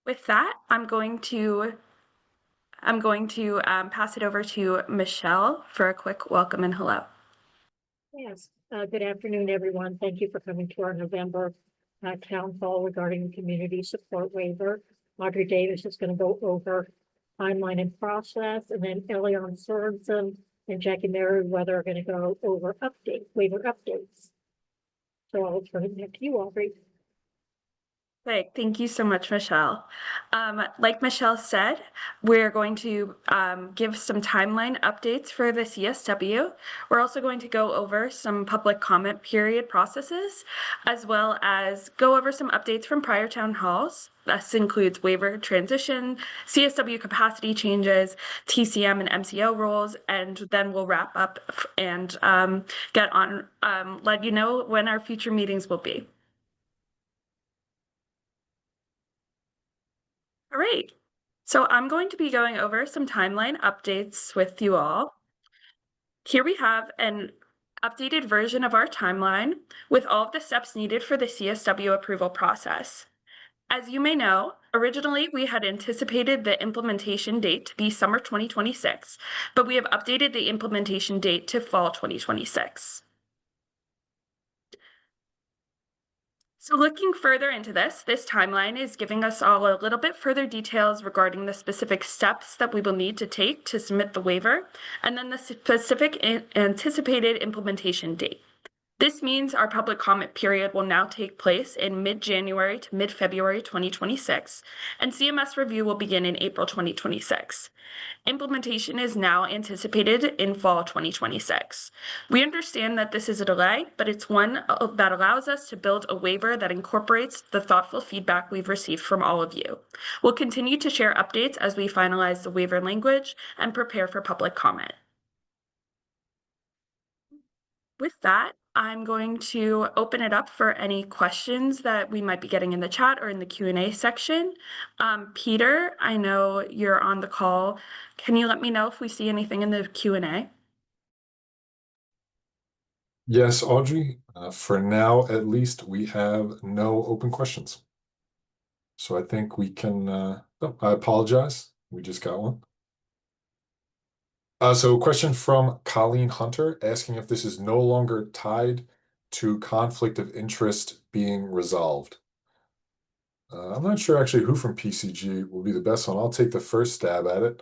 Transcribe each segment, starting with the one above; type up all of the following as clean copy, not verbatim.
With that, I'm going to pass it over to Michelle for a quick welcome and hello. Yes, good afternoon, everyone. Thank you for coming to our November town hall regarding the community support waiver. Audrey Davis is going to go over timeline and process, and then Elion Sorensen and Jackie Merriweather are going to go over waiver updates. So I'll turn it back to you, Audrey. Great. Thank you so much, Michelle. Like Michelle said, we're going to give some timeline updates for the CSW. We're also going to go over some public comment period processes, as well as go over some updates from prior town halls. This includes waiver transition, CSW capacity changes, TCM and MCO roles, and then we'll wrap up and let you know when our future meetings will be. All right, so I'm going to be going over some timeline updates with you all. Here we have an updated version of our timeline with all of the steps needed for the CSW approval process. As you may know, originally we had anticipated the implementation date to be summer 2026, but we have updated the implementation date to fall 2026. So looking further into this timeline is giving us all a little bit further details regarding the specific steps that we will need to take to submit the waiver, and then the specific anticipated implementation date. This means our public comment period will now take place in mid-January to mid-February 2026, and CMS review will begin in April 2026. Implementation is now anticipated in fall 2026. We understand that this is a delay, but it's one that allows us to build a waiver that incorporates the thoughtful feedback we've received from all of you. We'll continue to share updates as we finalize the waiver language and prepare for public comment. With that, I'm going to open it up for any questions that we might be getting in the chat or in the Q&A section. Peter, I know you're on the call. Can you let me know if we see anything in the Q&A? Yes, Audrey. For now, at least, we have no open questions. So I think we can, I apologize. We just got one. So a question from Colleen Hunter asking if this is no longer tied to conflict of interest being resolved. I'm not sure actually who from PCG will be the best one. I'll take the first stab at it.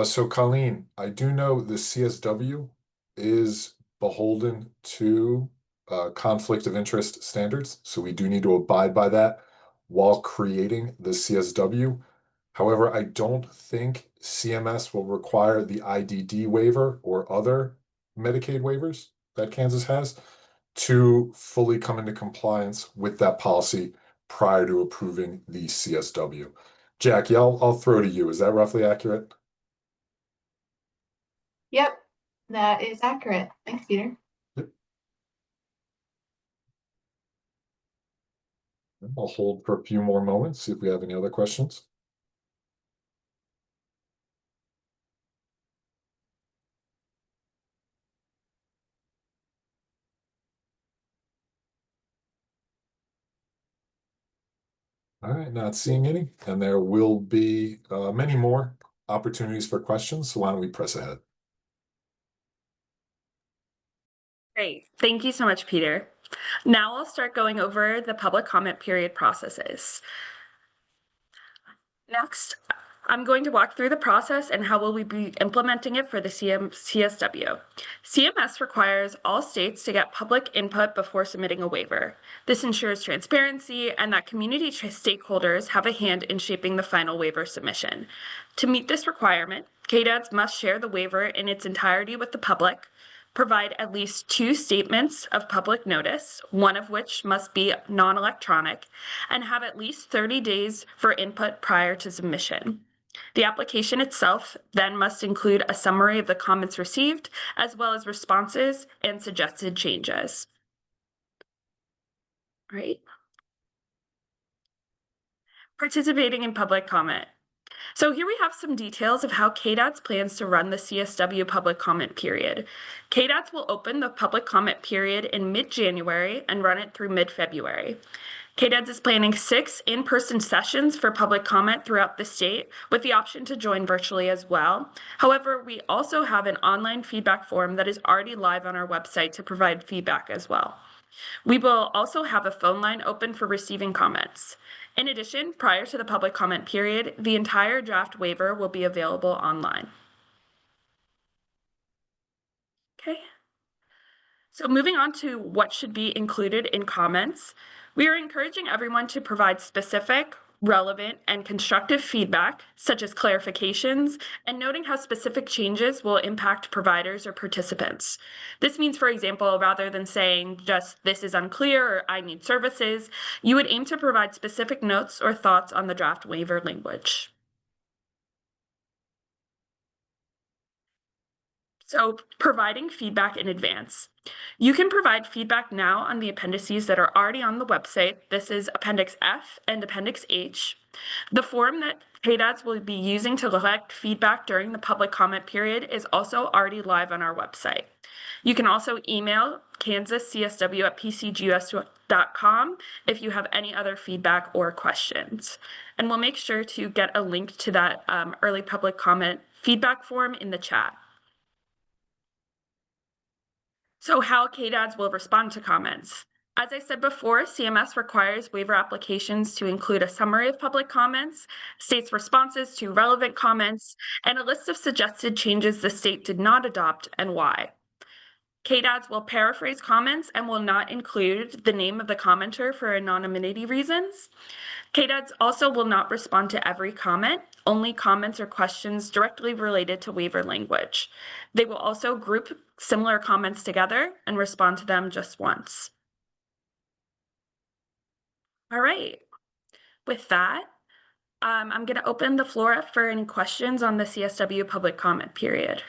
So Colleen, I do know the CSW is beholden to conflict of interest standards, so we do need to abide by that while creating the CSW. However, I don't think CMS will require the IDD waiver or other Medicaid waivers that Kansas has to fully come into compliance with that policy prior to approving the CSW. Jackie, I'll throw to you. Is that roughly accurate? Yep, that is accurate. Thanks, Peter. Yep. I'll hold for a few more moments, see if we have any other questions. All right, not seeing any, and there will be many more opportunities for questions, so why don't we press ahead? Great. Thank you so much, Peter. Now I'll start going over the public comment period processes. Next, I'm going to walk through the process and how will we be implementing it for the CSW. CMS requires all states to get public input before submitting a waiver. This ensures transparency and that community stakeholders have a hand in shaping the final waiver submission. To meet this requirement, KDADs must share the waiver in its entirety with the public, provide at least 2 statements of public notice, one of which must be non-electronic, and have at least 30 days for input prior to submission. The application itself then must include a summary of the comments received, as well as responses and suggested changes. All right. Participating in public comment. So here we have some details of how KDADS plans to run the CSW public comment period. KDADS will open the public comment period in mid-January and run it through mid-February. KDADS is planning 6 in-person sessions for public comment throughout the state, with the option to join virtually as well. However, we also have an online feedback form that is already live on our website to provide feedback as well. We will also have a phone line open for receiving comments. In addition, prior to the public comment period, the entire draft waiver will be available online. Okay. So moving on to what should be included in comments, we are encouraging everyone to provide specific, relevant, and constructive feedback, such as clarifications, and noting how specific changes will impact providers or participants. This means, for example, rather than saying just "this is unclear" or "I need services," you would aim to provide specific notes or thoughts on the draft waiver language. So, providing feedback in advance. You can provide feedback now on the appendices that are already on the website. This is Appendix F and Appendix H. The form that KDADS will be using to collect feedback during the public comment period is also already live on our website. You can also email kansascsw@pcgus.com if you have any other feedback or questions. And we'll make sure to get a link to that early public comment feedback form in the chat. So how KDADS will respond to comments. As I said before, CMS requires waiver applications to include a summary of public comments, state's responses to relevant comments, and a list of suggested changes the state did not adopt and why. KDADS will paraphrase comments and will not include the name of the commenter for anonymity reasons. KDADS also will not respond to every comment, only comments or questions directly related to waiver language. They will also group similar comments together and respond to them just once. All right, with that, I'm going to open the floor up for any questions on the CSW public comment period.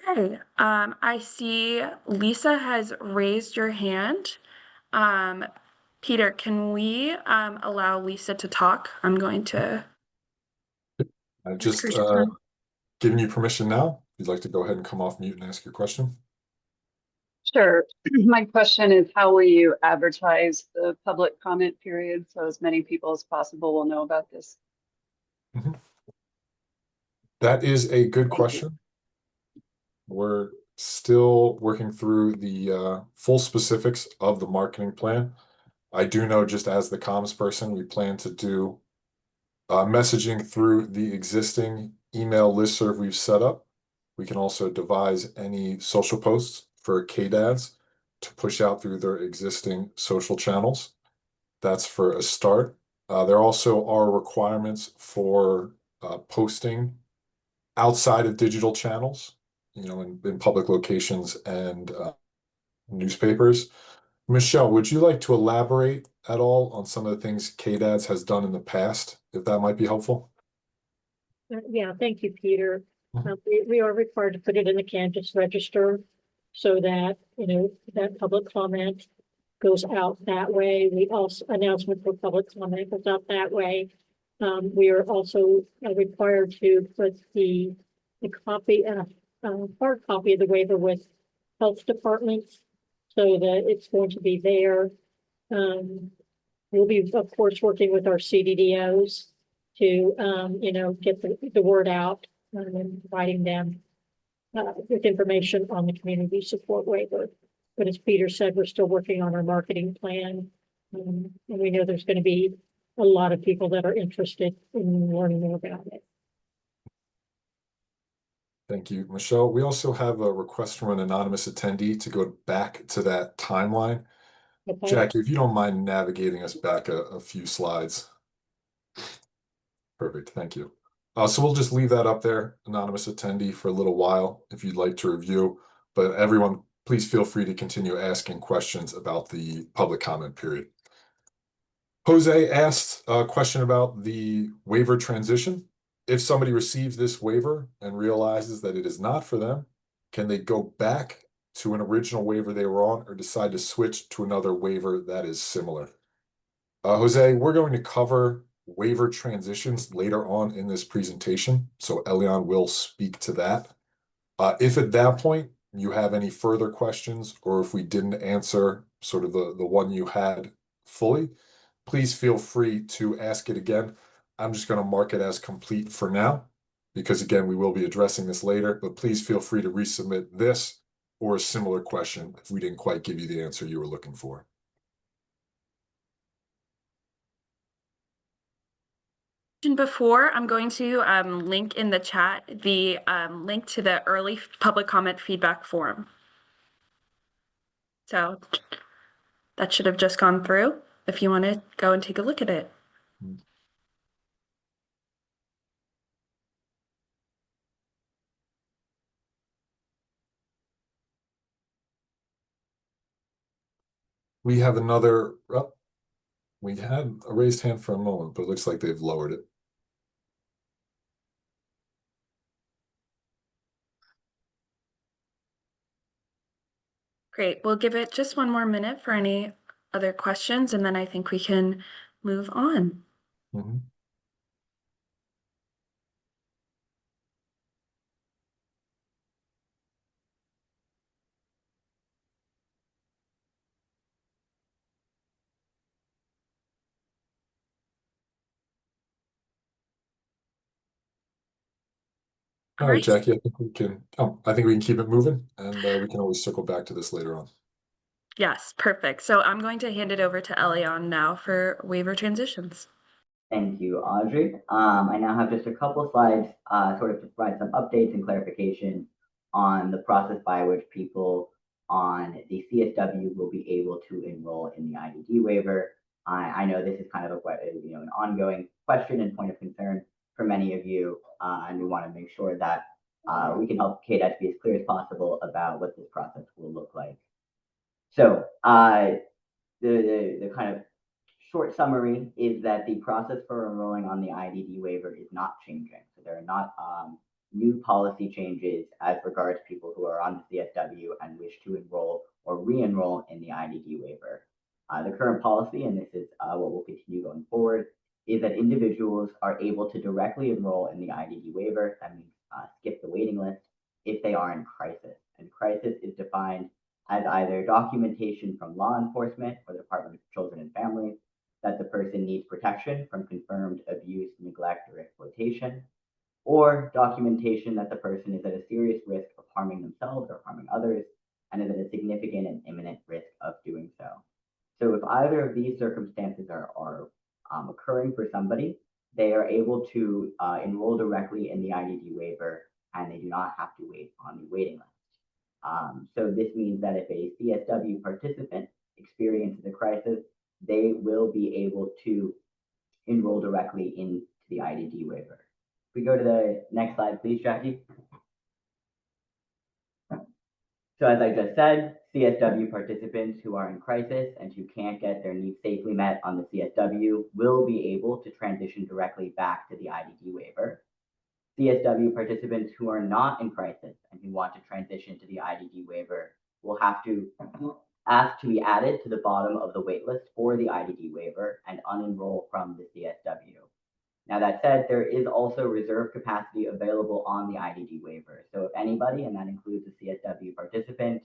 Okay, I see Lisa has raised your hand. Peter, can we allow Lisa to talk? I'm going to I've ask just her to come. given you permission now. If you'd like to go ahead and come off mute and ask your question. Sure. My question is, how will you advertise the public comment period so as many people as possible will know about this? That is a good Thank you. question. We're still working through the full specifics of the marketing plan. I do know, just as the comms person, we plan to do messaging through the existing email listserv we've set up. We can also devise any social posts for KDADs to push out through their existing social channels. That's for a start. There also are requirements for posting outside of digital channels, in public locations and newspapers. Michelle, would you like to elaborate at all on some of the things KDADS has done in the past, if that might be helpful? Yeah, thank you, Peter. Mhm. We are required to put it in the Kansas Register so that, that public comment goes out that way. We also, announcement for public comment goes out that way. We are also required to put the copy, hard copy of the waiver with health departments so that it's going to be there. We'll be, of course, working with our CDDOs to, get the word out and providing them with information on the community support waiver. But as Peter said, we're still working on our marketing plan. And we know there's going to be a lot of people that are interested in learning more about it. Thank you, Michelle. We also have a request from an anonymous attendee to go back to that timeline. Okay. Jackie, if you don't mind navigating us back a few slides. Perfect, thank you. So we'll just leave that up there, anonymous attendee, for a little while if you'd like to review. But everyone, please feel free to continue asking questions about the public comment period. Jose asked a question about the waiver transition. If somebody receives this waiver and realizes that it is not for them, can they go back to an original waiver they were on or decide to switch to another waiver that is similar? Jose, we're going to cover waiver transitions later on in this presentation, so Elion will speak to that. If at that point you have any further questions, or if we didn't answer sort of the one you had fully, please feel free to ask it again. I'm just going to mark it as complete for now, because again, we will be addressing this later, but please feel free to resubmit this or a similar question if we didn't quite give you the answer you were looking for. Before, I'm going to link in the chat the link to the early public comment feedback form. So that should have just gone through if you want to go and take a look at it. We have another, oh, we had a raised hand for a moment, but it looks like they've lowered it. Great. We'll give it just one more minute for any other questions, and then I think we can move on. Mhm. All right, Jackie, I think we can, I think we can keep it moving, and we can always circle back to this later on. Yes, perfect. So I'm going to hand it over to Elion now for waiver transitions. Thank you, Audrey. I now have just a couple slides sort of to provide some updates and clarification on the process by which people on the CSW will be able to enroll in the IDD waiver. I know this is kind of an ongoing question and point of concern for many of you, and we want to make sure that we can help KDET be as clear as possible about what this process will look like. So the kind of short summary is that the process for enrolling on the IDD waiver is not changing. So there are not new policy changes as regards people who are on the CSW and wish to enroll or re-enroll in the IDD waiver. The current policy, and this is what will continue going forward, is that individuals are able to directly enroll in the IDD waiver. That means skip the waiting list if they are in crisis. And crisis is defined as either documentation from law enforcement or the Department of Children and Families that the person needs protection from confirmed abuse, neglect, or exploitation, or documentation that the person is at a serious risk of harming themselves or harming others and is at a significant and imminent risk of doing so. So if either of these circumstances are occurring for somebody, they are able to enroll directly in the IDD waiver, and they do not have to wait on the waiting list. So this means that if a CSW participant experiences a crisis, they will be able to enroll directly into the IDD waiver. If we go to the next slide, please, Jackie. So as I just said, CSW participants who are in crisis and who can't get their needs safely met on the CSW will be able to transition directly back to the IDD waiver. CSW participants who are not in crisis and who want to transition to the IDD waiver will have to ask to be added to the bottom of the waitlist for the IDD waiver and unenroll from the CSW. Now that said, there is also reserve capacity available on the IDD waiver. So if anybody, and that includes a CSW participant,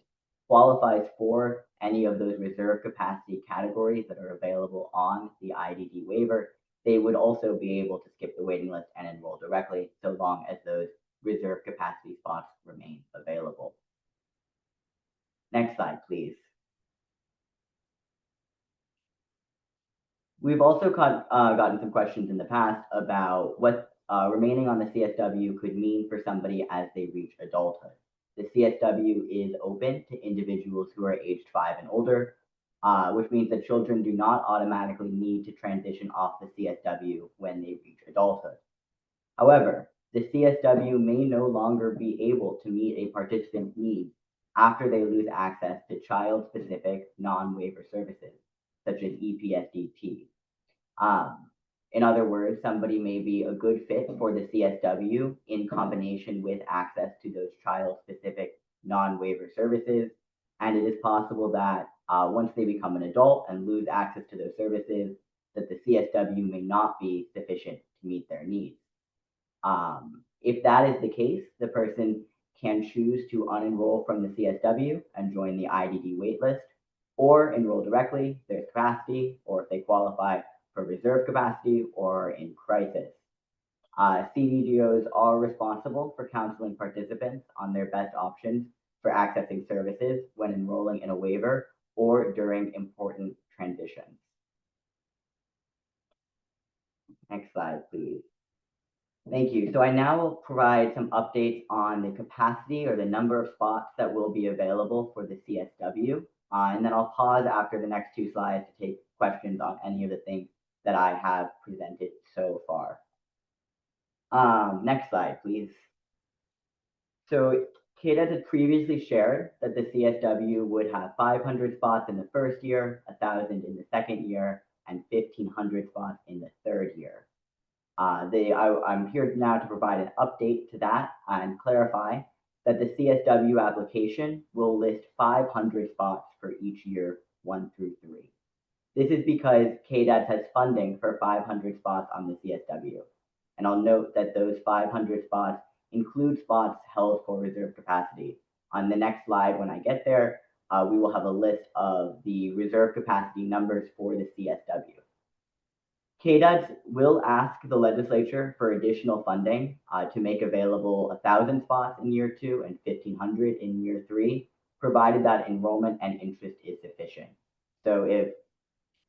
qualifies for any of those reserve capacity categories that are available on the IDD waiver, they would also be able to skip the waiting list and enroll directly, so long as those reserve capacity spots remain available. Next slide, please. We've also gotten some questions in the past about what remaining on the CSW could mean for somebody as they reach adulthood. The CSW is open to individuals who are aged 5 and older, which means that children do not automatically need to transition off the CSW when they reach adulthood. However, the CSW may no longer be able to meet a participant's needs after they lose access to child-specific non-waiver services, such as EPSDT. In other words, somebody may be a good fit for the CSW in combination with access to those child-specific non-waiver services. And it is possible that once they become an adult and lose access to those services, that the CSW may not be sufficient to meet their needs. If that is the case, the person can choose to unenroll from the CSW and join the IDD waitlist, or enroll directly if there's capacity, or if they qualify for reserve capacity or in crisis. CDDOs are responsible for counseling participants on their best options for accessing services when enrolling in a waiver or during important transitions. Next slide, please. Thank you. So I now will provide some updates on the capacity or the number of spots that will be available for the CSW. And then I'll pause after the next two slides to take questions on any of the things that I have presented so far. Next slide, please. So KDED had previously shared that the CSW would have 500 spots in the first year, 1,000 in the second year, and 1,500 spots in the third year. I'm here now to provide an update to that and clarify that the CSW application will list 500 spots for each year 1 through 3. This is because KDED has funding for 500 spots on the CSW. And I'll note that those 500 spots include spots held for reserve capacity. On the next slide, when I get there, we will have a list of the reserve capacity numbers for the CSW. KDED will ask the legislature for additional funding to make available 1,000 spots in year 2 and 1,500 in year 3, provided that enrollment and interest is sufficient. So if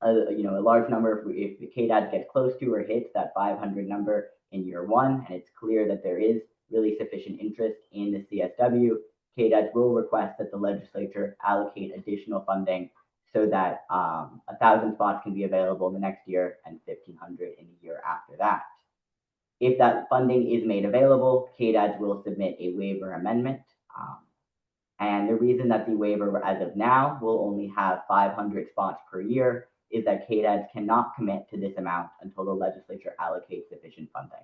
a large number, if the KDED gets close to or hits that 500 number in year 1, and it's clear that there is really sufficient interest in the CSW, KDED will request that the legislature allocate additional funding so that 1,000 spots can be available in the next year and 1,500 in the year after that. If that funding is made available, KDED will submit a waiver amendment. And the reason that the waiver as of now will only have 500 spots per year is that KDED cannot commit to this amount until the legislature allocates sufficient funding.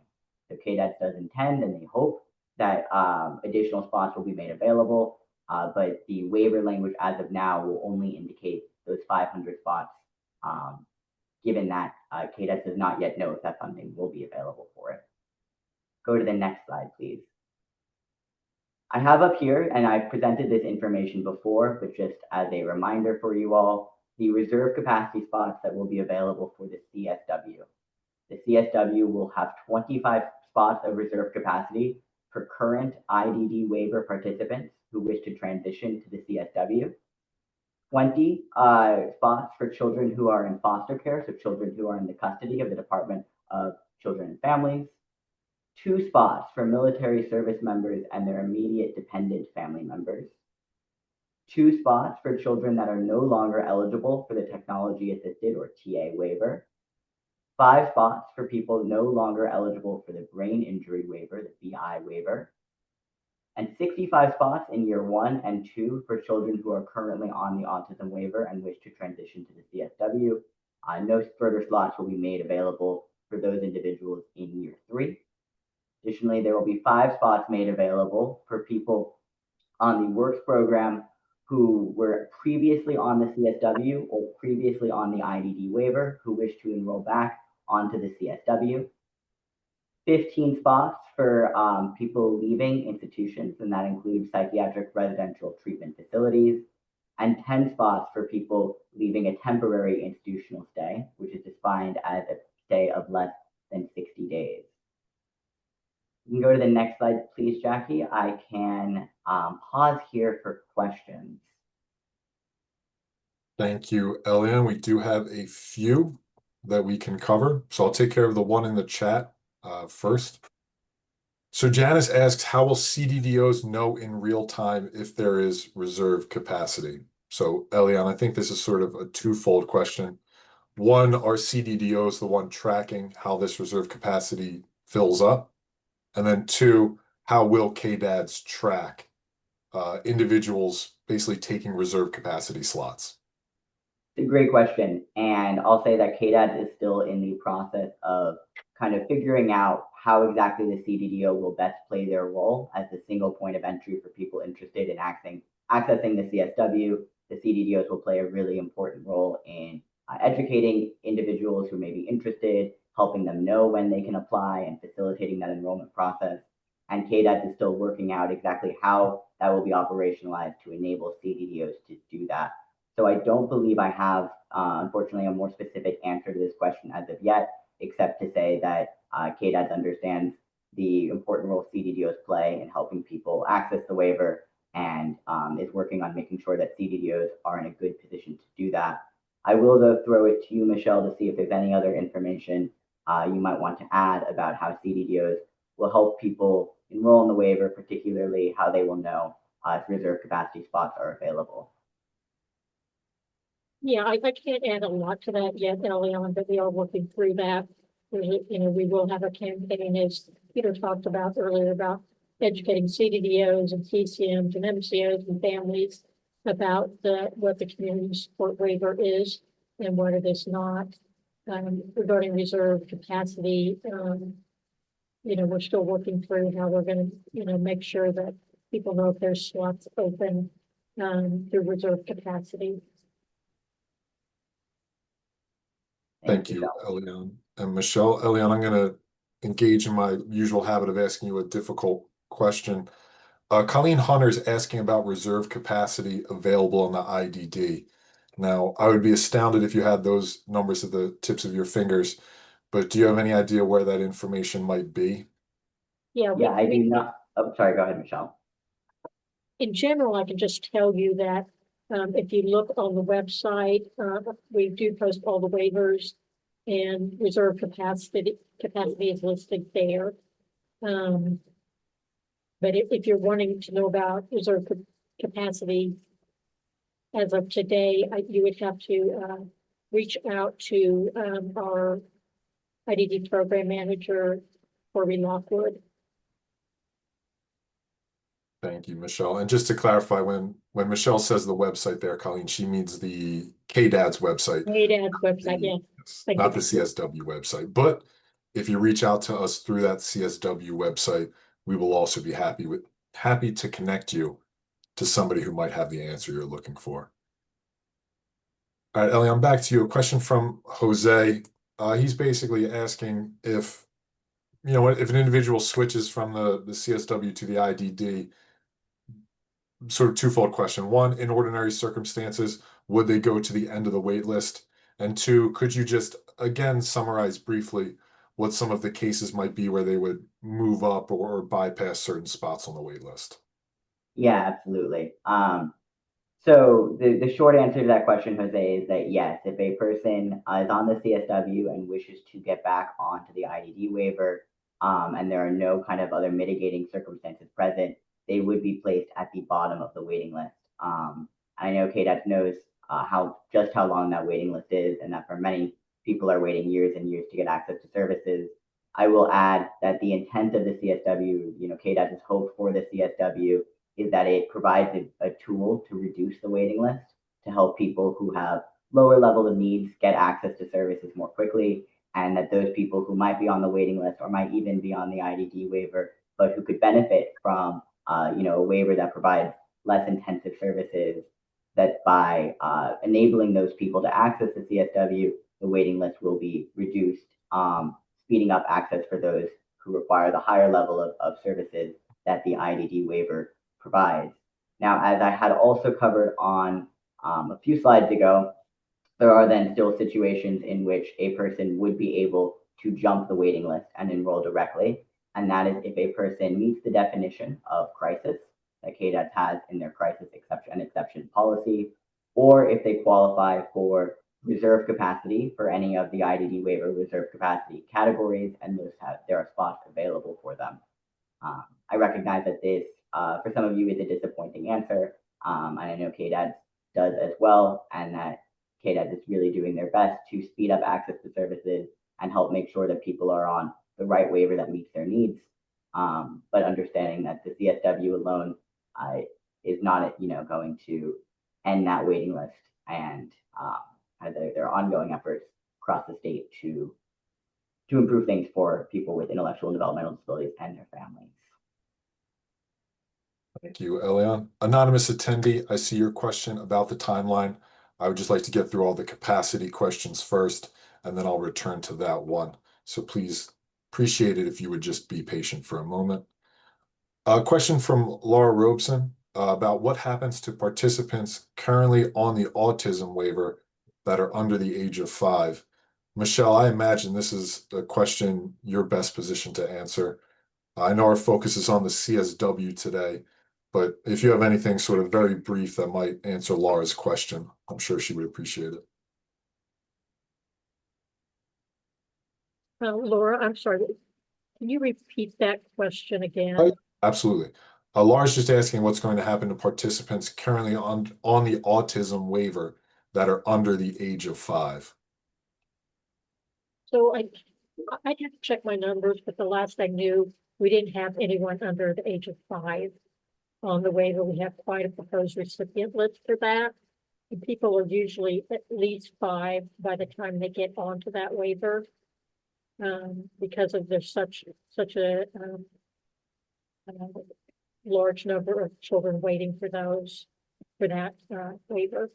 So KDED does intend and they hope that additional spots will be made available, but the waiver language as of now will only indicate those 500 spots, given that KDED does not yet know if that funding will be available for it. Go to the next slide, please. I have up here, and I've presented this information before, but just as a reminder for you all, the reserve capacity spots that will be available for the CSW. The CSW will have 25 spots of reserve capacity for current IDD waiver participants who wish to transition to the CSW. 20 spots for children who are in foster care, so children who are in the custody of the Department of Children and Families. 2 spots for military service members and their immediate dependent family members. 2 spots for children that are no longer eligible for the technology assisted or TA waiver. 5 spots for people no longer eligible for the brain injury waiver, the BI waiver. And 65 spots in year 1 and 2 for children who are currently on the autism waiver and wish to transition to the CSW. No further slots will be made available for those individuals in year 3. Additionally, there will be 5 spots made available for people on the works program who were previously on the CSW or previously on the IDD waiver who wish to enroll back onto the CSW. 15 spots for people leaving institutions, and that includes psychiatric residential treatment facilities, and 10 spots for people leaving a temporary institutional stay, which is defined as a stay of less than 60 days. You can go to the next slide, please, Jackie. I can pause here for questions. Thank you, Elian. We do have a few that we can cover. So I'll take care of the one in the chat first. So Janice asks, how will CDDOs know in real time if there is reserve capacity? So Elian, I think this is sort of a twofold question. One, are CDDOs the one tracking how this reserve capacity fills up? And then 2, how will KDADs track individuals basically taking reserve capacity slots? It's a great question. And I'll say that KDAD is still in the process of kind of figuring out how exactly the CDDO will best play their role as the single point of entry for people interested in accessing the CSW. The CDDOs will play a really important role in educating individuals who may be interested, helping them know when they can apply, and facilitating that enrollment process. And KDADS is still working out exactly how that will be operationalized to enable CDDOs to do that. So I don't believe I have, unfortunately, a more specific answer to this question as of yet, except to say that KDADS understands the important role CDDOs play in helping people access the waiver, and is working on making sure that CDDOs are in a good position to do that. I will, though, throw it to you, Michelle, to see if there's any other information you might want to add about how CDDOs will help people enroll in the waiver, particularly how they will know if reserve capacity spots are available. Yeah, I can't add a lot to that yet, Elion, but we are working through that. We will have a campaign, as Peter talked about earlier, about educating CDDOs and TCMs and MCOs and families about what the community support waiver is and what it is not. Regarding reserve capacity, we're still working through how we're going to, make sure that people know if there's slots open through reserve capacity. Thank you, Elion. And Michelle, Elion, I'm going to engage in my usual habit of asking you a difficult question. Colleen Hunter is asking about reserve capacity available on the IDD. Now, I would be astounded if you had those numbers at the tips of your fingers, but do you have any idea where that information might be? Yeah, Yeah, I do not. Oh, sorry, go ahead, Michelle. In general, I can just tell you that if you look on the website, we do post all the waivers, and reserve capacity is listed there. But if you're wanting to know about reserve capacity as of today, you would have to reach out to our IDD program manager, Corby Lockwood. Thank you, Michelle. And just to clarify, when Michelle says the website there, Colleen, she means the KDAD's website. KDAD's website, yeah. Not the CSW website. But if you reach out to us through that CSW website, we will also be happy to connect you to somebody who might have the answer you're looking for. All right, Ellie, I'm back to you. A question from Jose. He's basically asking if if an individual switches from the CSW to the IDD, sort of twofold question. One, in ordinary circumstances, would they go to the end of the wait list? And two, could you just, again, summarize briefly what some of the cases might be where they would move up or bypass certain spots on the wait list? Yeah, absolutely. So the short answer to that question, Jose, is that yes, if a person is on the CSW and wishes to get back onto the IDD waiver, and there are no kind of other mitigating circumstances present, they would be placed at the bottom of the waiting list. I know KDADS knows how long that waiting list is, and that for many people are waiting years and years to get access to services. I will add that the intent of the CSW, KDADS' hope for the CSW is that it provides a tool to reduce the waiting list, to help people who have lower level of needs get access to services more quickly, and that those people who might be on the waiting list or might even be on the IDD waiver, but who could benefit from a waiver that provides less intensive services, that by enabling those people to access the CSW, the waiting list will be reduced, speeding up access for those who require the higher level of services that the IDD waiver provides. Now, as I had also covered on a few slides ago, there are then still situations in which a person would be able to jump the waiting list and enroll directly. And that is if a person meets the definition of crisis that KDADS has in their crisis exception policy, or if they qualify for reserve capacity for any of the IDD waiver reserve capacity categories, and there are spots available for them. I recognize that this, for some of you, is a disappointing answer, and I know KDADS does as well, and that KDADS is really doing their best to speed up access to services and help make sure that people are on the right waiver that meets their needs. But understanding that the CSW alone is not, going to end that waiting list, and there are ongoing efforts across the state to improve things for people with intellectual and developmental disabilities and their families. Thank you, Elion. Anonymous attendee, I see your question about the timeline. I would just like to get through all the capacity questions first, and then I'll return to that one. So please appreciate it if you would just be patient for a moment. A question from Laura Robeson about what happens to participants currently on the autism waiver that are under the age of 5. Michelle, I imagine this is a question you're best positioned to answer. I know our focus is on the CSW today, but if you have anything sort of very brief that might answer Laura's question, I'm sure she would appreciate it. Laura, I'm sorry. Can you repeat that question again? Oh, absolutely. Laura's just asking what's going to happen to participants currently on the autism waiver that are under the age of 5. So I'd have to check my numbers, but the last I knew, we didn't have anyone under the age of 5 on the waiver. We have quite a proposed recipient list for that. And people are usually at least 5 by the time they get onto that waiver. Because of there's such a large number of children waiting for that waiver.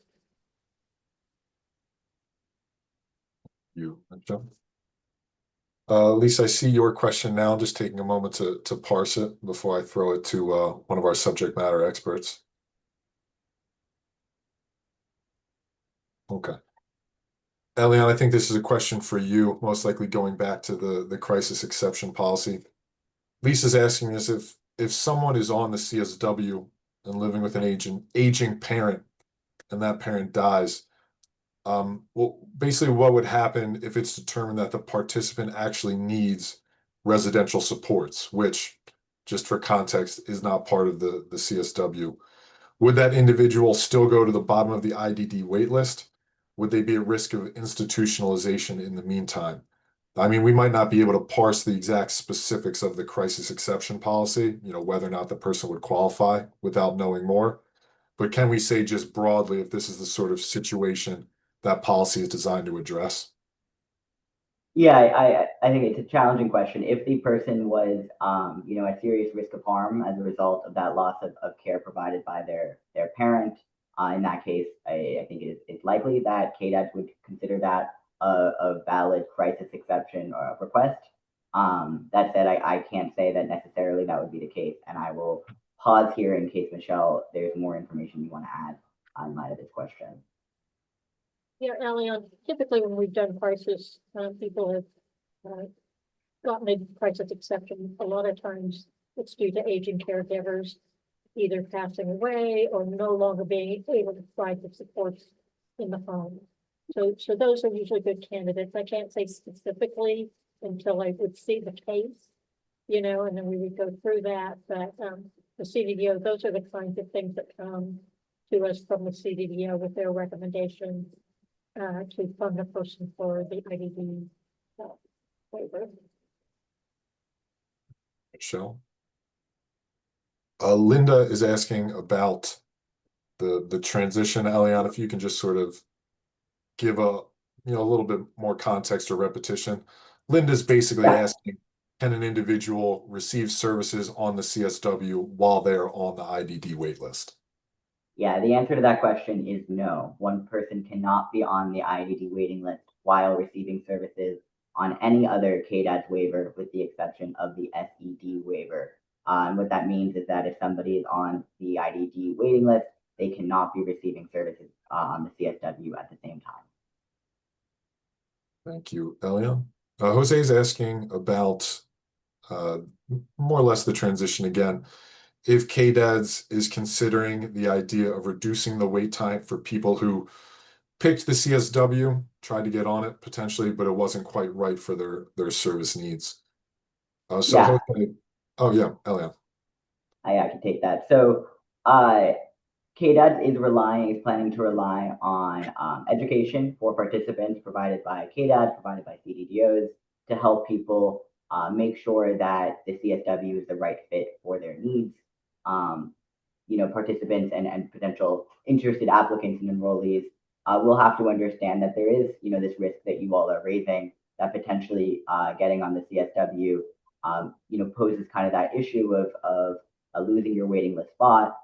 You, John. Lisa, I see your question now. I'm just taking a moment to parse it before I throw it to one of our subject matter experts. Okay. Elian, I think this is a question for you, most likely going back to the crisis exception policy. Lisa's asking us if someone is on the CSW and living with an aging parent and that parent dies, well, basically what would happen if it's determined that the participant actually needs residential supports, which, just for context, is not part of the CSW. Would that individual still go to the bottom of the IDD wait list? Would they be at risk of institutionalization in the meantime? I mean, we might not be able to parse the exact specifics of the crisis exception policy, whether or not the person would qualify without knowing more. But can we say just broadly if this is the sort of situation that policy is designed to address? Yeah, I think it's a challenging question. If the person was, at serious risk of harm as a result of that loss of care provided by their parent, in that case, I think it's likely that KDADs would consider that a valid crisis exception or request. That said, I can't say that necessarily that would be the case, and I will pause here in case, Michelle, there's more information you want to add in light of this question. Yeah, Elian, typically when we've done crisis, people have gotten a crisis exception. A lot of times it's due to aging caregivers either passing away or no longer being able to provide the supports in the home. So those are usually good candidates. I can't say specifically until I would see the case, and then we would go through that. But the CDDO, those are the kinds of things that come to us from the CDDO with their recommendations to fund a person for the IDD waiver. Michelle? Linda is asking about the transition. Eliana, if you can just sort of give a little bit more context or repetition. Linda's basically asking, can an individual receive services on the CSW while they're on the IDD waitlist? Yeah, the answer to that question is no. One person cannot be on the IDD waiting list while receiving services on any other KDAD's waiver, with the exception of the SED waiver. What that means is that if somebody is on the IDD waiting list, they cannot be receiving services on the CSW at the same time. Thank you, Elia. Jose is asking about more or less the transition again. If KDADS is considering the idea of reducing the wait time for people who picked the CSW, tried to get on it potentially, but it wasn't quite right for their service needs. Yeah. Jose, oh yeah, Elia. I can take that. So KDADS is planning to rely on education for participants provided by KDADs, provided by CDDOs, to help people make sure that the CSW is the right fit for their needs. Participants and potential interested applicants and enrollees will have to understand that there is, this risk that you all are raising, that potentially getting on the CSW, poses kind of that issue of losing your waiting list spot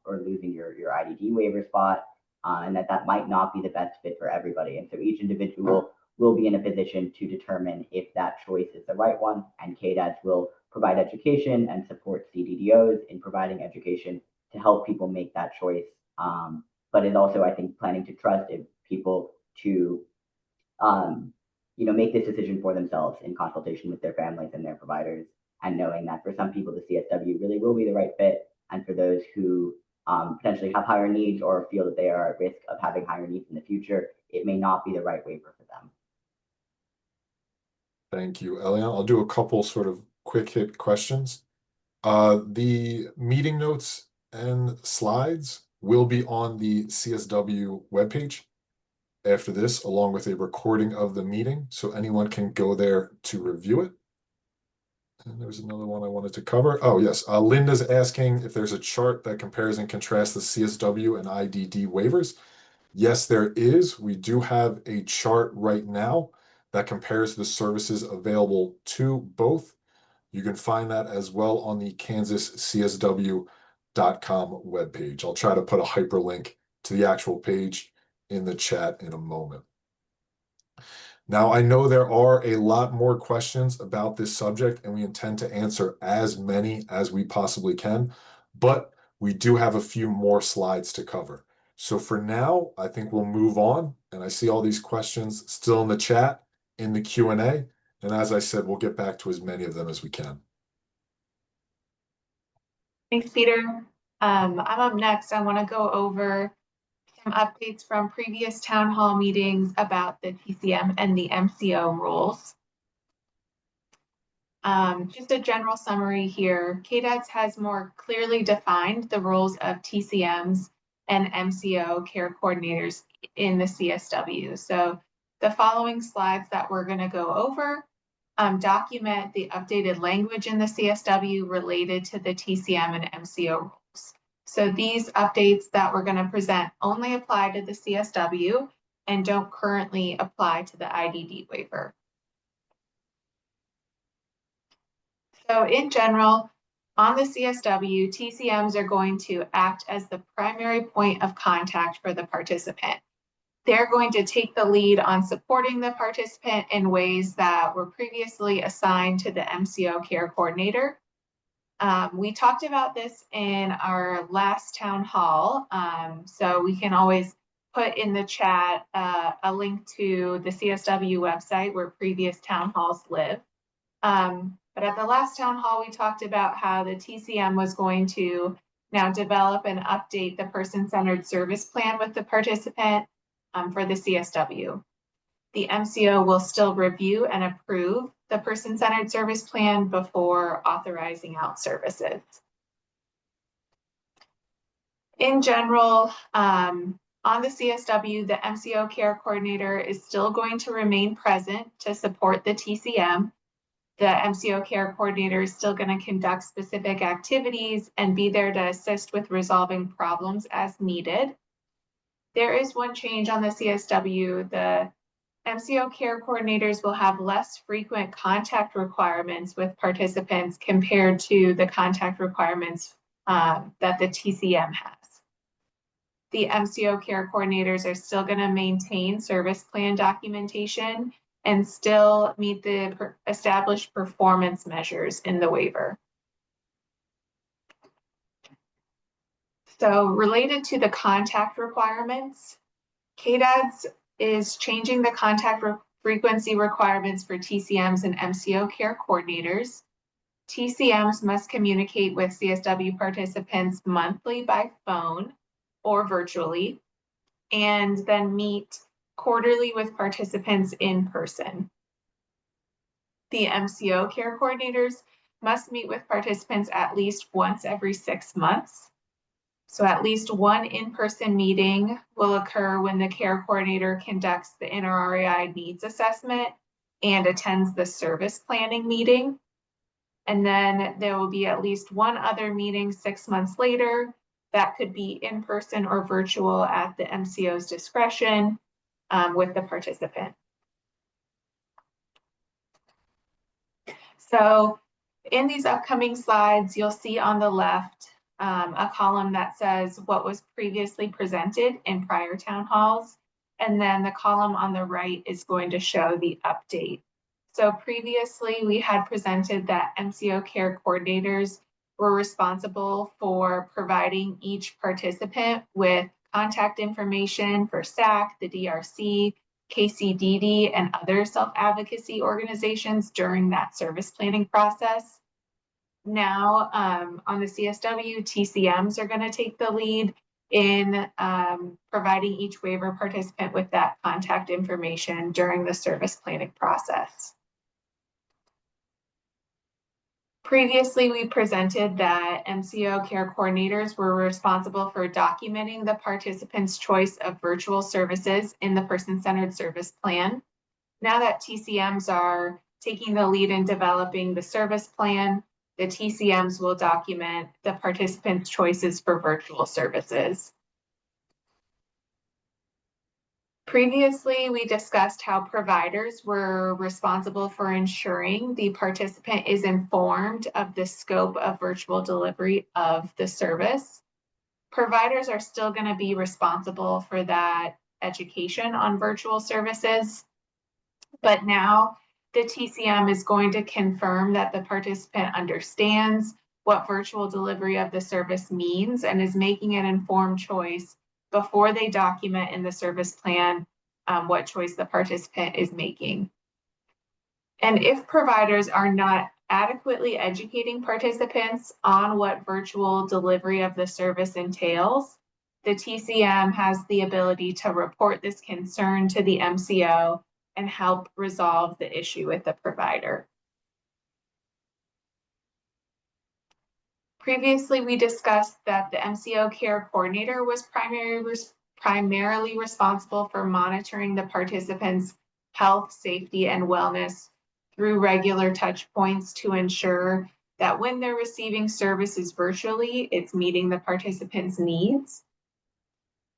or losing your IDD waiver spot. and that might not be the best fit for everybody. And so each individual will be in a position to determine if that choice is the right one, and KDADS will provide education and support CDDOs in providing education to help people make that choice. But is also, I think, planning to trust people to make this decision for themselves in consultation with their families and their providers, and knowing that for some people, the CSW really will be the right fit. And for those who potentially have higher needs or feel that they are at risk of having higher needs in the future, it may not be the right waiver for them. Thank you, Elian. I'll do a couple sort of quick hit questions. The meeting notes and slides will be on the CSW webpage after this, along with a recording of the meeting, so anyone can go there to review it. And there's another one I wanted to cover. Oh, yes. Linda's asking if there's a chart that compares and contrasts the CSW and IDD waivers. Yes, there is. We do have a chart right now that compares the services available to both. You can find that as well on the kansascsw.com webpage. I'll try to put a hyperlink to the actual page in the chat in a moment. Now, I know there are a lot more questions about this subject, and we intend to answer as many as we possibly can, but we do have a few more slides to cover. So for now, I think we'll move on, and I see all these questions still in the chat, in the Q&A, and as I said, we'll get back to as many of them as we can. Thanks, Peter. I'm up next. I want to go over some updates from previous town hall meetings about the TCM and the MCO rules. Just a general summary here. KDADS has more clearly defined the roles of TCMs and MCO care coordinators in the CSW. So the following slides that we're going to go over document the updated language in the CSW related to the TCM and MCO rules. So these updates that we're going to present only apply to the CSW and don't currently apply to the IDD waiver. So in general, on the CSW, TCMs are going to act as the primary point of contact for the participant. They're going to take the lead on supporting the participant in ways that were previously assigned to the MCO care coordinator. We talked about this in our last town hall, so we can always put in the chat a link to the CSW website where previous town halls live. But at the last town hall, we talked about how the TCM was going to now develop and update the person-centered service plan with the participant for the CSW. The MCO will still review and approve the person-centered service plan before authorizing out services. In general, on the CSW, the MCO care coordinator is still going to remain present to support the TCM. The MCO care coordinator is still going to conduct specific activities and be there to assist with resolving problems as needed. There is one change on the CSW. The MCO care coordinators will have less frequent contact requirements with participants compared to the contact requirements that the TCM has. The MCO care coordinators are still going to maintain service plan documentation and still meet the established performance measures in the waiver. So related to the contact requirements, KDADS is changing the contact frequency requirements for TCMs and MCO care coordinators. TCMs must communicate with CSW participants monthly by phone or virtually, and then meet quarterly with participants in person. The MCO care coordinators must meet with participants at least once every 6 months. So at least one in-person meeting will occur when the care coordinator conducts the NRRAI needs assessment and attends the service planning meeting. And then there will be at least one other meeting 6 months later that could be in person or virtual at the MCO's discretion with the participant. So in these upcoming slides, you'll see on the left a column that says what was previously presented in prior town halls. And then the column on the right is going to show the update. So previously we had presented that MCO care coordinators were responsible for providing each participant with contact information for SAC, the DRC, KCDD, and other self-advocacy organizations during that service planning process. Now, on the CSW, TCMs are going to take the lead in providing each waiver participant with that contact information during the service planning process. Previously, we presented that MCO care coordinators were responsible for documenting the participant's choice of virtual services in the person-centered service plan. Now that TCMs are taking the lead in developing the service plan, the TCMs will document the participants' choices for virtual services. Previously, we discussed how providers were responsible for ensuring the participant is informed of the scope of virtual delivery of the service. Providers are still going to be responsible for that education on virtual services, but now the TCM is going to confirm that the participant understands what virtual delivery of the service means and is making an informed choice before they document in the service plan what choice the participant is making. And if providers are not adequately educating participants on what virtual delivery of the service entails, the TCM has the ability to report this concern to the MCO and help resolve the issue with the provider. Previously, we discussed that the MCO care coordinator was primarily responsible for monitoring the participants' health, safety, and wellness through regular touch points to ensure that when they're receiving services virtually, it's meeting the participants' needs.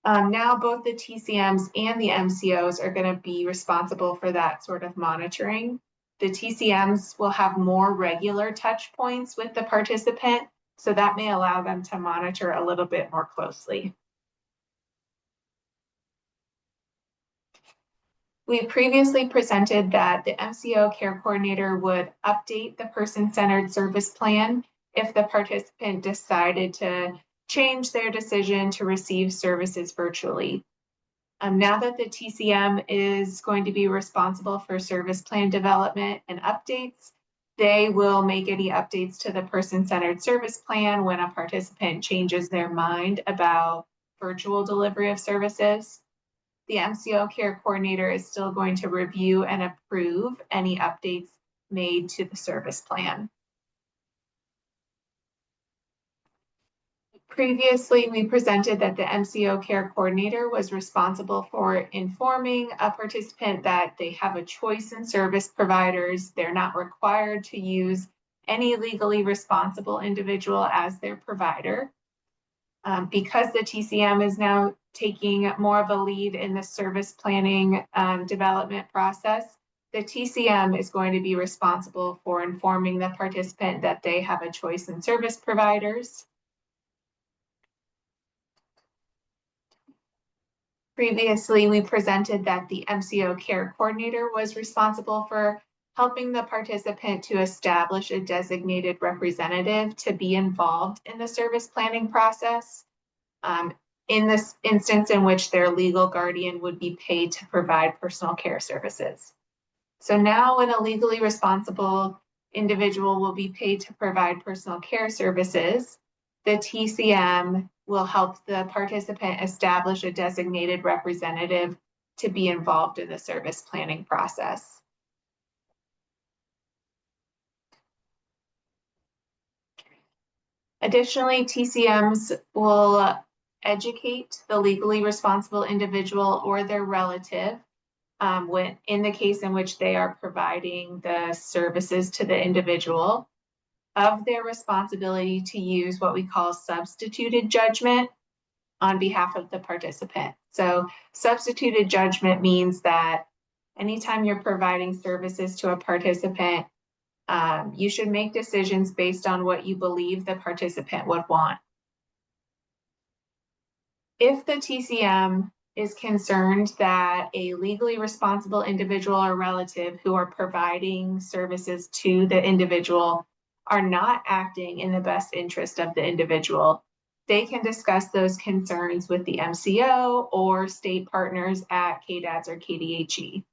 Now both the TCMs and the MCOs are going to be responsible for that sort of monitoring. The TCMs will have more regular touch points with the participant, so that may allow them to monitor a little bit more closely. We previously presented that the MCO care coordinator would update the person-centered service plan if the participant decided to change their decision to receive services virtually. Now that the TCM is going to be responsible for service plan development and updates, they will make any updates to the person-centered service plan when a participant changes their mind about virtual delivery of services. The MCO care coordinator is still going to review and approve any updates made to the service plan. Previously, we presented that the MCO care coordinator was responsible for informing a participant that they have a choice in service providers. They're not required to use any legally responsible individual as their provider. Because the TCM is now taking more of a lead in the service planning development process, the TCM is going to be responsible for informing the participant that they have a choice in service providers. Previously, we presented that the MCO care coordinator was responsible for helping the participant to establish a designated representative to be involved in the service planning process. In this instance in which their legal guardian would be paid to provide personal care services. So now when a legally responsible individual will be paid to provide personal care services, the TCM will help the participant establish a designated representative to be involved in the service planning process. Additionally, TCMs will educate the legally responsible individual or their relative when in the case in which they are providing the services to the individual of their responsibility to use what we call substituted judgment on behalf of the participant. So substituted judgment means that anytime you're providing services to a participant, you should make decisions based on what you believe the participant would want. If the TCM is concerned that a legally responsible individual or relative who are providing services to the individual are not acting in the best interest of the individual, they can discuss those concerns with the MCO or state partners at KDADS or KDHE.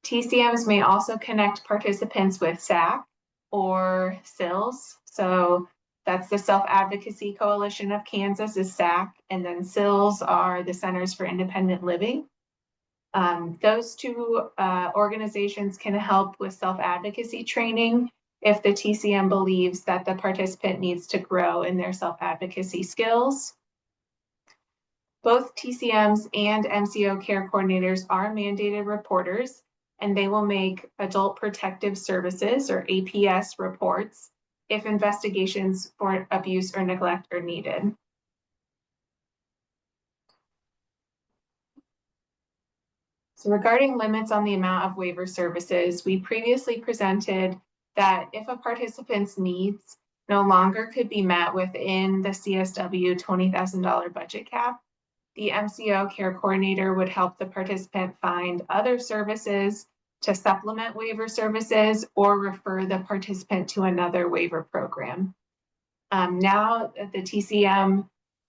TCMs may also connect participants with SAC or SILS. So that's the Self-Advocacy Coalition of Kansas is SAC, and then SILS are the Centers for Independent Living. Those two organizations can help with self-advocacy training if the TCM believes that the participant needs to grow in their self-advocacy skills. Both TCMs and MCO care coordinators are mandated reporters, and they will make Adult Protective Services or APS reports if investigations for abuse or neglect are needed. So regarding limits on the amount of waiver services, we previously presented that if a participant's needs no longer could be met within the CSW $20,000 budget cap, the MCO care coordinator would help the participant find other services to supplement waiver services or refer the participant to another waiver program. Now the TCM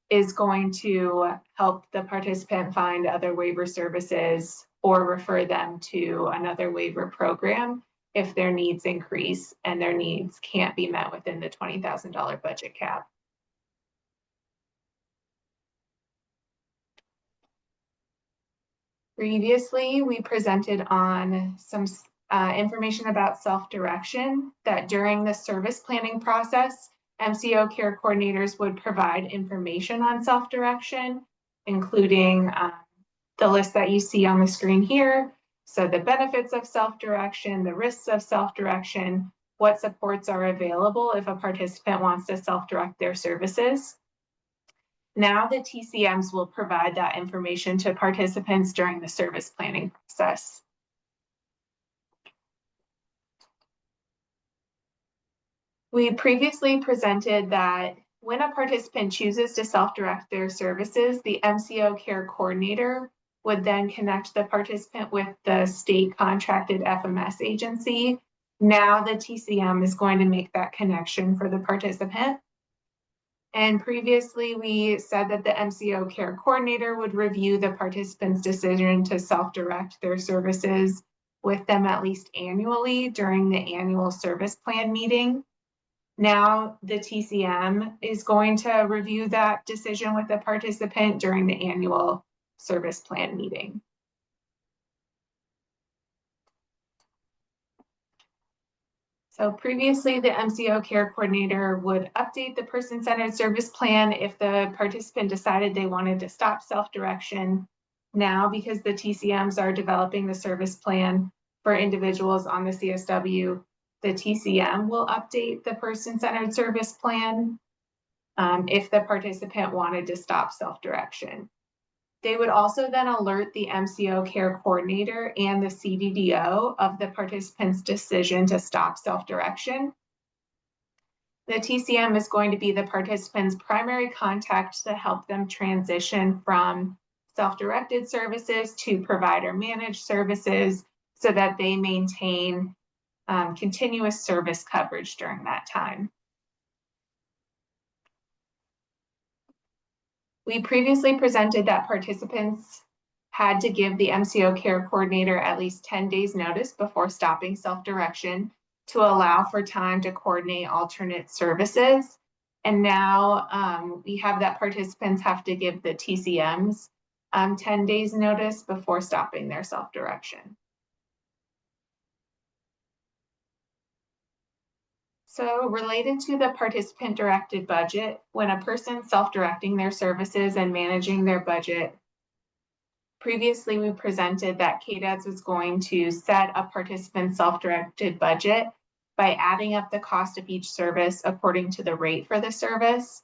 is going to help the participant find other waiver services or refer them to another waiver program if their needs increase and their needs can't be met within the $20,000 budget cap. Previously, we presented on some information about self-direction, that during the service planning process, MCO care coordinators would provide information on self-direction, including the list that you see on the screen here. So the benefits of self-direction, the risks of self-direction, what supports are available if a participant wants to self-direct their services. Now the TCMs will provide that information to participants during the service planning process. We previously presented that when a participant chooses to self-direct their services, the MCO care coordinator would then connect the participant with the state contracted FMS agency. Now the TCM is going to make that connection for the participant. And previously we said that the MCO care coordinator would review the participant's decision to self-direct their services with them at least annually during the annual service plan meeting. Now the TCM is going to review that decision with the participant during the annual service plan meeting. So previously, the MCO care coordinator would update the person-centered service plan if the participant decided they wanted to stop self-direction. Now, because the TCMs are developing the service plan for individuals on the CSW, the TCM will update the person-centered service plan if the participant wanted to stop self-direction. They would also then alert the MCO care coordinator and the CDDO of the participant's decision to stop self-direction. The TCM is going to be the participant's primary contact to help them transition from self-directed services to provider managed services so that they maintain continuous service coverage during that time. We previously presented that participants had to give the MCO care coordinator at least 10 days notice before stopping self-direction to allow for time to coordinate alternate services. And now we have that participants have to give the TCMs 10 days notice before stopping their self-direction. So related to the participant-directed budget, when a person self-directing their services and managing their budget, previously we presented that KDADS was going to set a participant self-directed budget by adding up the cost of each service according to the rate for the service.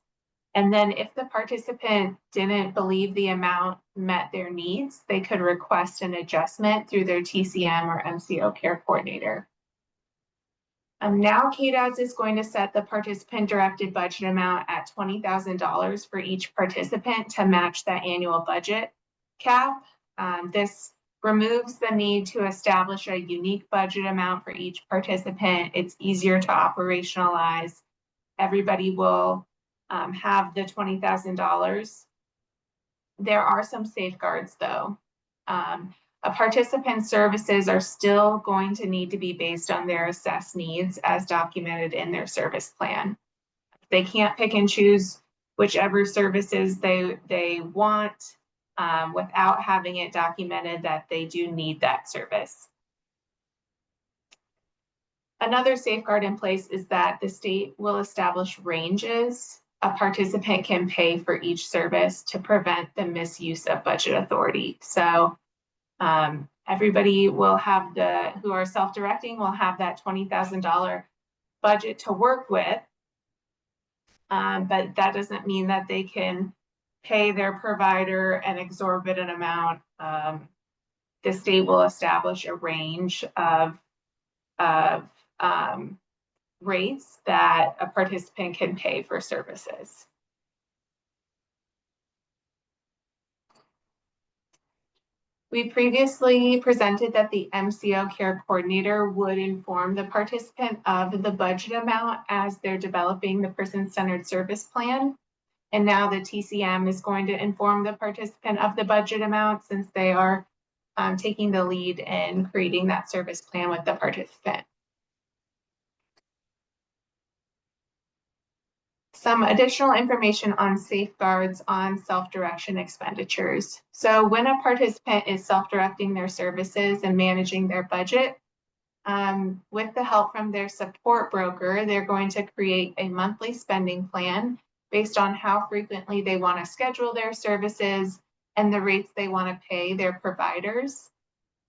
And then if the participant didn't believe the amount met their needs, they could request an adjustment through their TCM or MCO care coordinator. Now KDADS is going to set the participant directed budget amount at $20,000 for each participant to match that annual budget cap. This removes the need to establish a unique budget amount for each participant. It's easier to operationalize. Everybody will have the $20,000. There are some safeguards though. A participant's services are still going to need to be based on their assessed needs as documented in their service plan. They can't pick and choose whichever services they want without having it documented that they do need that service. Another safeguard in place is that the state will establish ranges a participant can pay for each service to prevent the misuse of budget authority. So everybody will have who are self-directing will have that $20,000 budget to work with. But that doesn't mean that they can pay their provider an exorbitant amount. The state will establish a range of rates that a participant can pay for services. We previously presented that the MCO care coordinator would inform the participant of the budget amount as they're developing the person-centered service plan. And now the TCM is going to inform the participant of the budget amount since they are taking the lead in creating that service plan with the participant. Some additional information on safeguards on self-direction expenditures. So when a participant is self-directing their services and managing their budget, with the help from their support broker, they're going to create a monthly spending plan based on how frequently they want to schedule their services and the rates they want to pay their providers.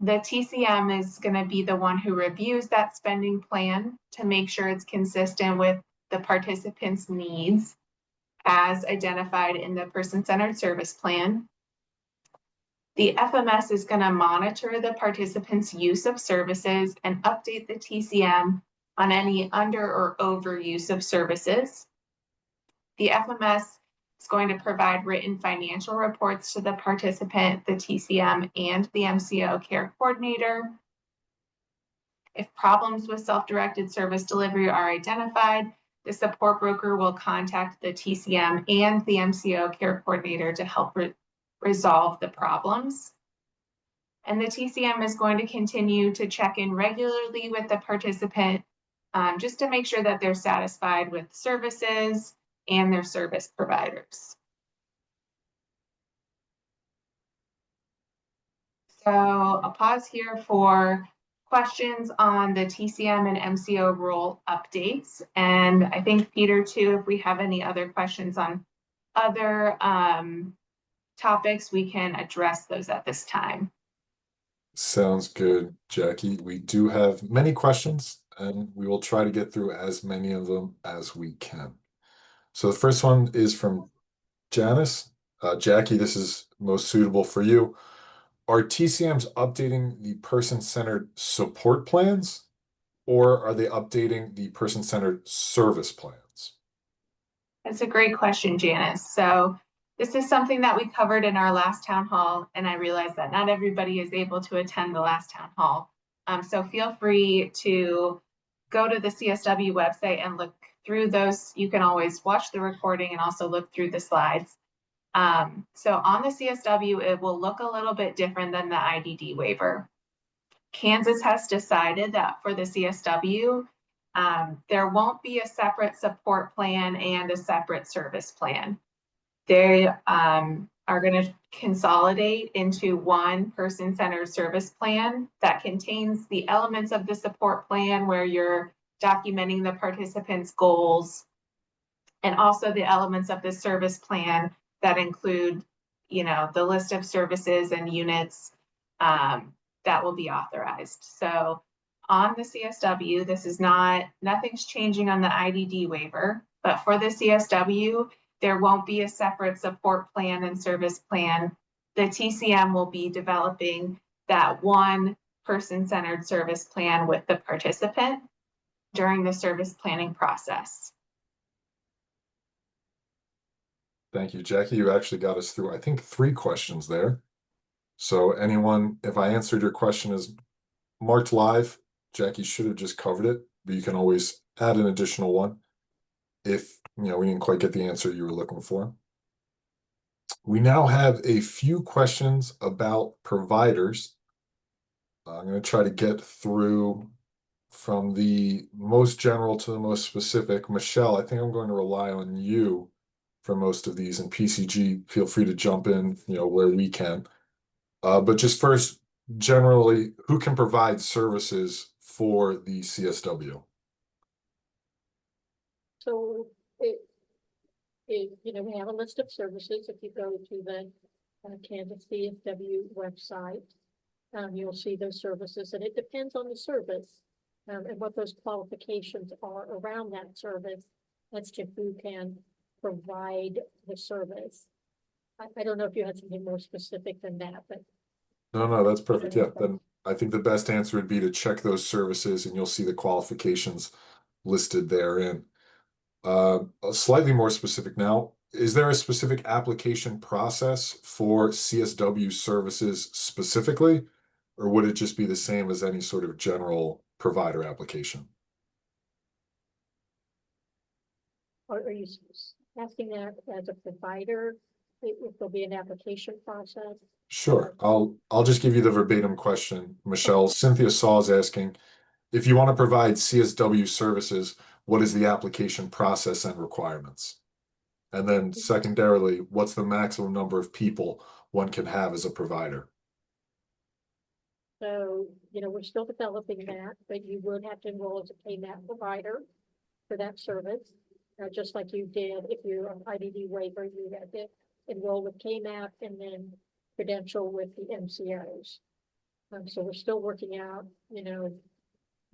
The TCM is going to be the one who reviews that spending plan to make sure it's consistent with the participant's needs as identified in the person-centered service plan. The FMS is going to monitor the participant's use of services and update the TCM on any under or over use of services. The FMS is going to provide written financial reports to the participant, the TCM, and the MCO care coordinator. If problems with self-directed service delivery are identified, the support broker will contact the TCM and the MCO care coordinator to help resolve the problems. And the TCM is going to continue to check in regularly with the participant just to make sure that they're satisfied with services and their service providers. So I'll pause here for questions on the TCM and MCO rule updates. And I think Peter too, if we have any other questions on other topics, we can address those at this time. Sounds good, Jackie. We do have many questions and we will try to get through as many of them as we can. So the first one is from Janice. Jackie, this is most suitable for you. Are TCMs updating the person-centered support plans, or are they updating the person-centered service plans? That's a great question, Janice. So this is something that we covered in our last town hall, and I realize that not everybody is able to attend the last town hall. So feel free to go to the CSW website and look through those. You can always watch the recording and also look through the slides. So on the CSW, it will look a little bit different than the IDD waiver. Kansas has decided that for the CSW, there won't be a separate support plan and a separate service plan. They are going to consolidate into one person-centered service plan that contains the elements of the support plan where you're documenting the participants' goals, and also the elements of the service plan that include, the list of services and units that will be authorized. So on the CSW, this is nothing's changing on the IDD waiver, but for the CSW, there won't be a separate support plan and service plan. The TCM will be developing that one person-centered service plan with the participant. during the service planning process. Thank you, Jackie. You actually got us through, I think, 3 questions there. So anyone, if I answered your question as marked live, Jackie should have just covered it, but you can always add an additional one if we didn't quite get the answer you were looking for. We now have a few questions about providers. I'm going to try to get through from the most general to the most specific. Michelle, I think I'm going to rely on you for most of these, and PCG, feel free to jump in, where we can. But just first, generally, who can provide services for the CSW? So we have a list of services. If you go to the Kansas CSW website, you'll see those services, and it depends on the service and what those qualifications are around that service as to who can provide the service. I don't know if you had something more specific than that, but No, that's perfect. Yeah, then I think the best answer would be to check those services, and you'll see the qualifications listed therein. Slightly more specific now, is there a specific application process for CSW services specifically, or would it just be the same as any sort of general provider application? are you asking that as a provider, if there'll be an application process? Sure. I'll just give you the verbatim question, Michelle. Cynthia Saw is asking, if you want to provide CSW services, what is the application process and requirements? And then secondarily, what's the maximum number of people one can have as a provider? So, we're still developing that, but you would have to enroll as a KMAP provider for that service. Just like you did, if you're on IDD waiver, you had to enroll with KMAP and then credential with the MCOs. So we're still working out,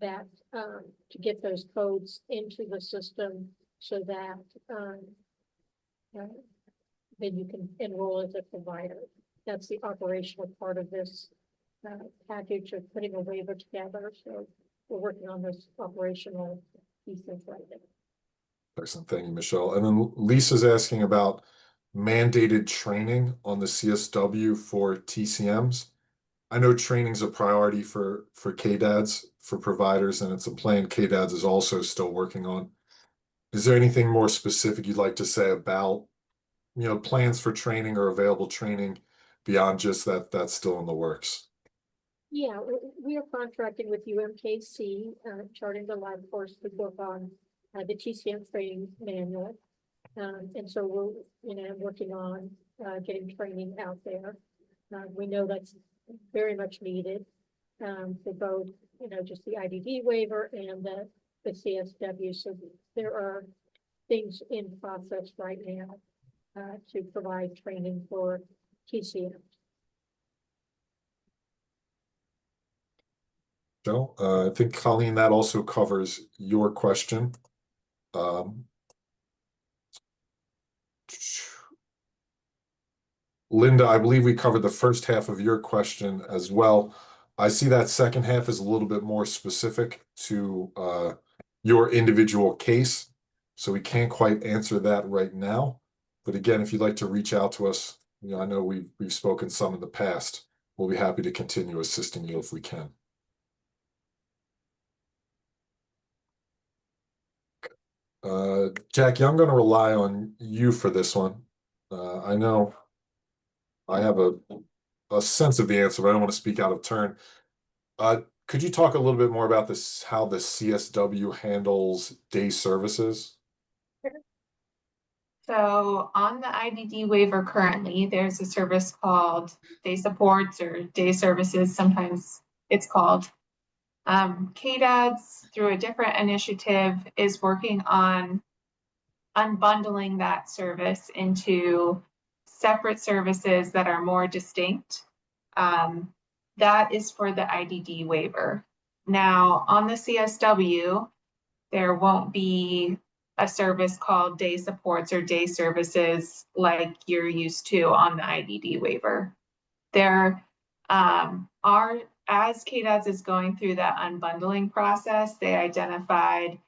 that to get those codes into the system so that then you can enroll as a provider. That's the operational part of this package of putting a waiver together. So we're working on this operational pieces right now. Excellent. Thank you, Michelle. And then Lisa's asking about mandated training on the CSW for TCMs. I know training's a priority for KDADs, for providers, and it's a plan KDADs is also still working on. Is there anything more specific you'd like to say about, plans for training or available training beyond just that that's still in the works? Yeah, we are contracting with UMKC, charting the line course to work on the TCM training manual. And so we're, working on getting training out there. We know that's very much needed for both, just the IDD waiver and the CSW. So there are things in process right now to provide training for TCM. Joe, I think Colleen, that also covers your question. Linda, I believe we covered the first half of your question as well. I see that second half is a little bit more specific to your individual case, so we can't quite answer that right now. But again, if you'd like to reach out to us, I know we've spoken some in the past. We'll be happy to continue assisting you if we can. Jackie, I'm going to rely on you for this one. I know I have a sense of the answer, but I don't want to speak out of turn. Could you talk a little bit more about this, how the CSW handles day services? So on the IDD waiver currently, there's a service called Day Supports or Day Services, sometimes it's called. KDADS, through a different initiative, is working on unbundling that service into separate services that are more distinct. That is for the IDD waiver. Now, on the CSW, there won't be a service called Day Supports or Day Services like you're used to on the IDD waiver. There are as KDADS is going through that unbundling process, they identified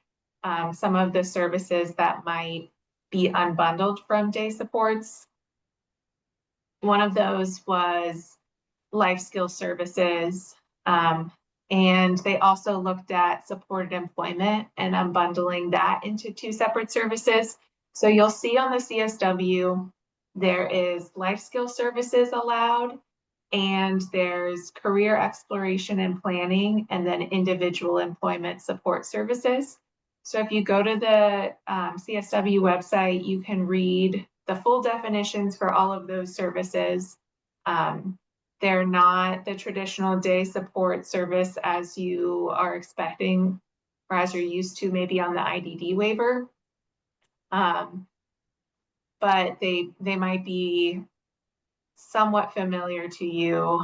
some of the services that might be unbundled from day supports. One of those was life skill services. And they also looked at supported employment and unbundling that into two separate services. So you'll see on the CSW, there is life skill services allowed, and there's career exploration and planning, and then individual employment support services. So if you go to the CSW website, you can read the full definitions for all of those services. They're not the traditional day support service as you are expecting or as you're used to maybe on the IDD waiver. But they might be somewhat familiar to you,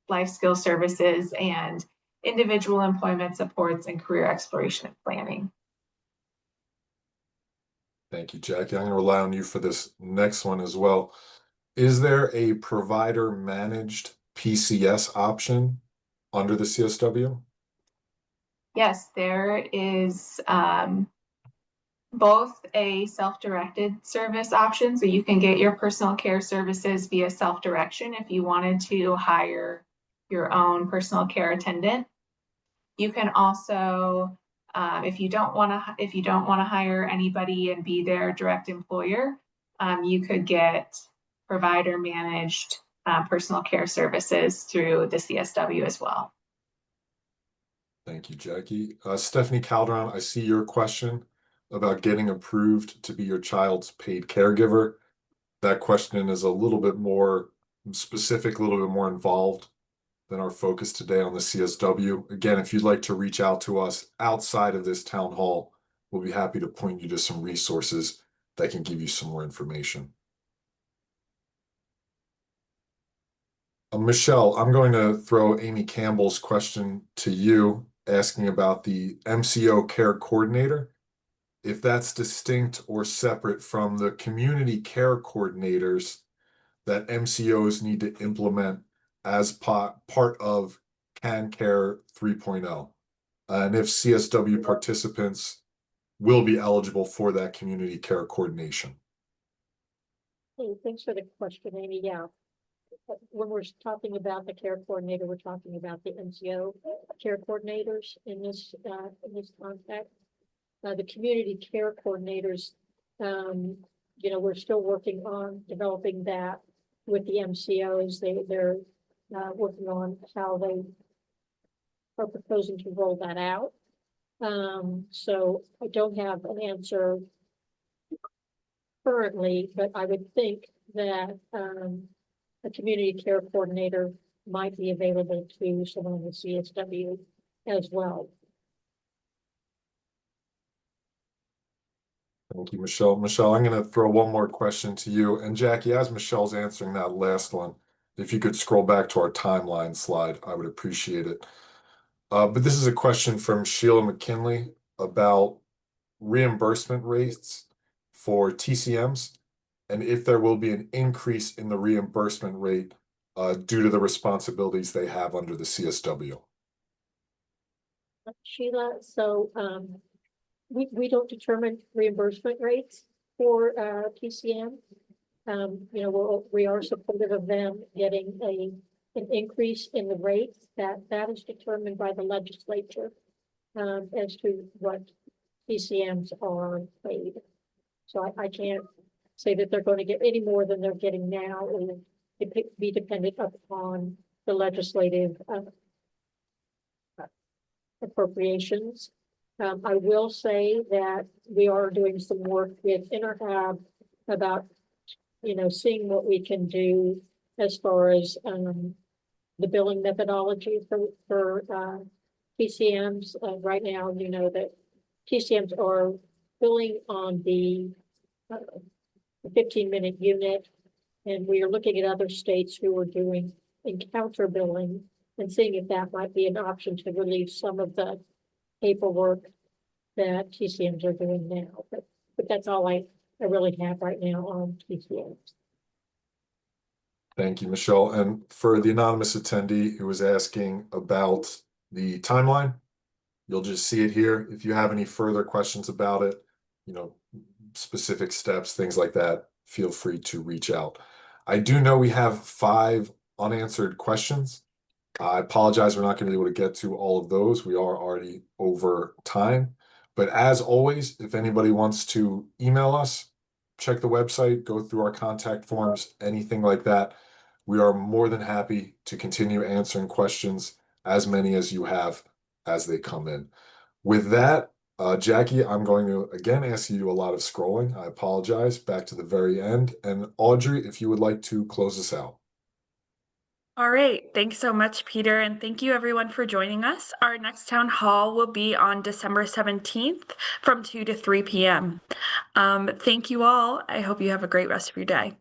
life skill services and individual employment supports and career exploration and planning. Thank you, Jackie. I'm going to rely on you for this next one as well. Is there a provider managed PCS option under the CSW? Yes, there is both a self-directed service option, so you can get your personal care services via self-direction if you wanted to hire your own personal care attendant. You can also, if you don't want to hire anybody and be their direct employer, you could get provider managed personal care services through the CSW as well. Thank you, Jackie. Stephanie Calderon, I see your question about getting approved to be your child's paid caregiver. That question is a little bit more specific, a little bit more involved than our focus today on the CSW. Again, if you'd like to reach out to us outside of this town hall, we'll be happy to point you to some resources that can give you some more information. Michelle, I'm going to throw Amy Campbell's question to you, asking about the MCO care coordinator, if that's distinct or separate from the community care coordinators that MCOs need to implement as part of CAN Care 3.0, and if CSW participants will be eligible for that community care coordination. Hey, thanks for the question, Amy. Yeah. When we're talking about the care coordinator, we're talking about the MCO care coordinators in this context. The community care coordinators, you know, we're still working on developing that with the MCOs. They're working on how they are proposing to roll that out. So I don't have an answer currently, but I would think that a community care coordinator might be available to someone in the CSW as well. Thank you, Michelle. Michelle, I'm going to throw one more question to you. And Jackie, as Michelle's answering that last one, if you could scroll back to our timeline slide, I would appreciate it. But this is a question from Sheila McKinley about reimbursement rates for TCMs, and if there will be an increase in the reimbursement rate due to the responsibilities they have under the CSW. Sheila, so we don't determine reimbursement rates for TCM. You know, we are supportive of them getting an increase in the rates that is determined by the legislature as to what TCMs are paid. So I can't say that they're going to get any more than they're getting now, and it be dependent upon the legislative appropriations. I will say that we are doing some work with InterHab about, you know, seeing what we can do as far as the billing methodology for TCMs. Right now, you know that TCMs are billing on the 15-minute unit, and we are looking at other states who are doing encounter billing and seeing if that might be an option to relieve some of the paperwork that TCMs are doing now. But that's all I really have right now on TCMs. Thank you, Michelle. And for the anonymous attendee who was asking about the timeline, you'll just see it here. If you have any further questions about it, specific steps, things like that, feel free to reach out. I do know we have 5 unanswered questions. I apologize, we're not going to be able to get to all of those. We are already over time. But as always, if anybody wants to email us, check the website, go through our contact forms, anything like that, we are more than happy to continue answering questions, as many as you have as they come in. With that, Jackie, I'm going to again ask you to do a lot of scrolling. I apologize. Back to the very end. And Audrey, if you would like to close us out. All right. Thanks so much, Peter. And thank you everyone for joining us. Our next town hall will be on December 17th from 2 to 3 p.m. Thank you all. I hope you have a great rest of your day.